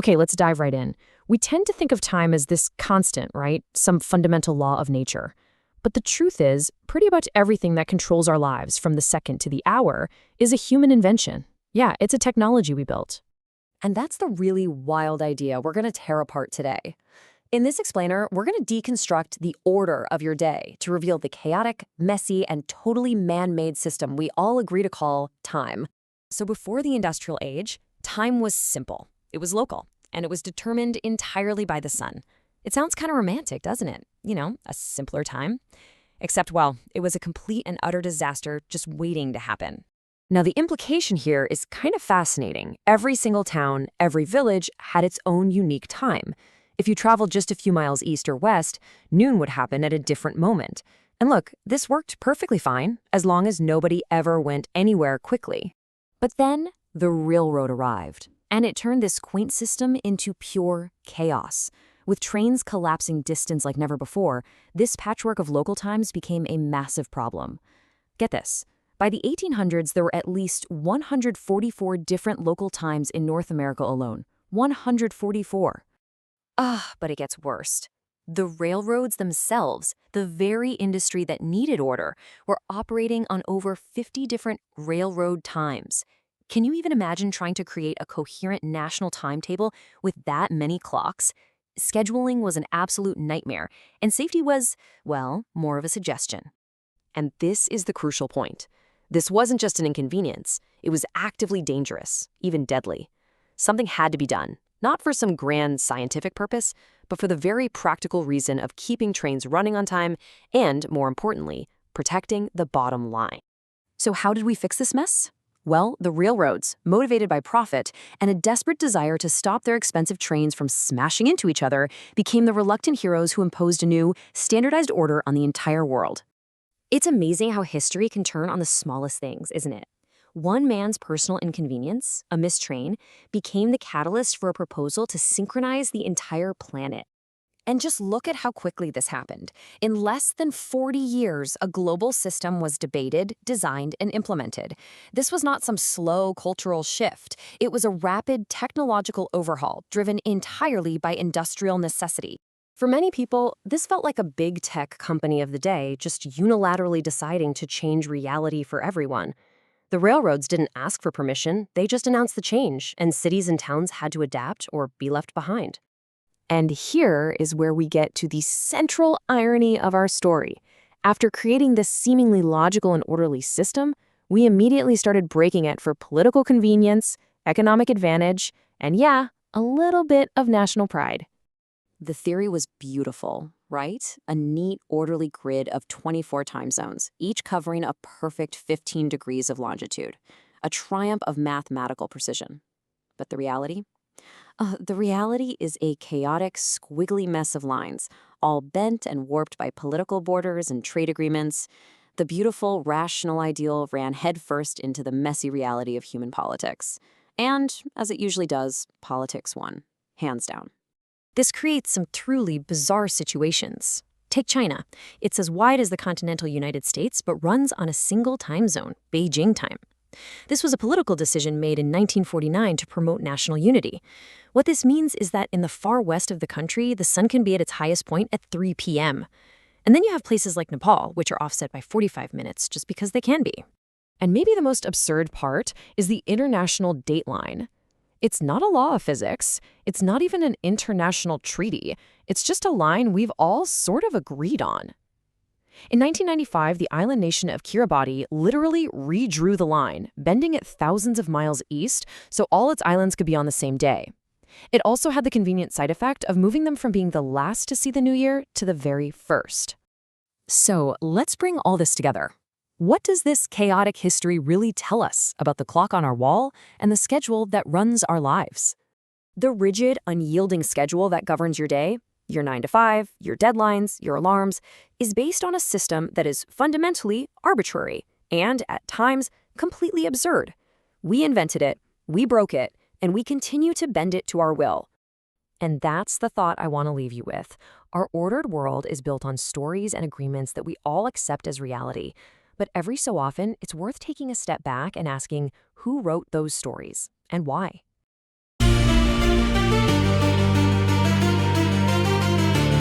Okay, let's dive right in. We tend to think of time as this constant, right? Some fundamental law of nature. But the truth is, pretty much everything that controls our lives, from the second to the hour, is a human invention. Yeah, it's a technology we built. And that's the really wild idea we're going to tear apart today. In this explainer, we're going to deconstruct the order of your day to reveal the chaotic, messy, and totally man-made system we all agree to call time. So before the industrial age, time was simple. It was local, and it was determined entirely by the sun. It sounds kind of romantic, doesn't it? A simpler time. Except, well, it was a complete and utter disaster just waiting to happen. Now, the implication here is kind of fascinating. Every single town, every village had its own unique time. If you traveled just a few miles east or west, noon would happen at a different moment. And look, this worked perfectly fine, as long as nobody ever went anywhere quickly. But then the railroad arrived, and it turned this quaint system into pure chaos. With trains collapsing distance like never before, this patchwork of local times became a massive problem. Get this. By the 1800s, there were at least 144 different local times in North America alone. 144. But it gets worse. The railroads themselves, the very industry that needed order, were operating on over 50 different railroad times. Can you even imagine trying to create a coherent national timetable with that many clocks? Scheduling was an absolute nightmare, and safety was, well, more of a suggestion. And this is the crucial point. This wasn't just an inconvenience. It was actively dangerous, even deadly. Something had to be done, not for some grand scientific purpose, but for the very practical reason of keeping trains running on time and, more importantly, protecting the bottom line. So how did we fix this mess? Well, the railroads, motivated by profit and a desperate desire to stop their expensive trains from smashing into each other, became the reluctant heroes who imposed a new, standardized order on the entire world. It's amazing how history can turn on the smallest things, isn't it? One man's personal inconvenience, a missed train, became the catalyst for a proposal to synchronize the entire planet. And just look at how quickly this happened. In less than 40 years, a global system was debated, designed, and implemented. This was not some slow cultural shift. It was a rapid technological overhaul driven entirely by industrial necessity. For many people, this felt like a big tech company of the day just unilaterally deciding to change reality for everyone. The railroads didn't ask for permission, they just announced the change, and cities and towns had to adapt or be left behind. And here is where we get to the central irony of our story. After creating this seemingly logical and orderly system, we immediately started breaking it for political convenience, economic advantage, and yeah, a little bit of national pride. The theory was beautiful, right? A neat, orderly grid of 24 time zones, each covering a perfect 15 degrees of longitude. A triumph of mathematical precision. But the reality? The reality is a chaotic, squiggly mess of lines, all bent and warped by political borders and trade agreements. The beautiful, rational ideal ran headfirst into the messy reality of human politics. And, as it usually does, politics won, hands down. This creates some truly bizarre situations. Take China. It's as wide as the continental United States, but runs on a single time zone, Beijing time. This was a political decision made in 1949 to promote national unity. What this means is that in the far west of the country, the sun can be at its highest point at 3 p.m. And then you have places like Nepal, which are offset by 45 minutes just because they can be. And maybe the most absurd part is the international dateline. It's not a law of physics. It's not even an international treaty. It's just a line we've all sort of agreed on. In 1995, the island nation of Kiribati literally redrew the line, bending it thousands of miles east so all its islands could be on the same day. It also had the convenient side effect of moving them from being the last to see the new year to the very first. So let's bring all this together. What does this chaotic history really tell us about the clock on our wall and the schedule that runs our lives? The rigid, unyielding schedule that governs your day, your 9 to 5, your deadlines, your alarms, is based on a system that is fundamentally arbitrary and, at times, completely absurd. We invented it, we broke it, and we continue to bend it to our will. And that's the thought I want to leave you with. Our ordered world is built on stories and agreements that we all accept as reality. But every so often, it's worth taking a step back and asking who wrote those stories and why.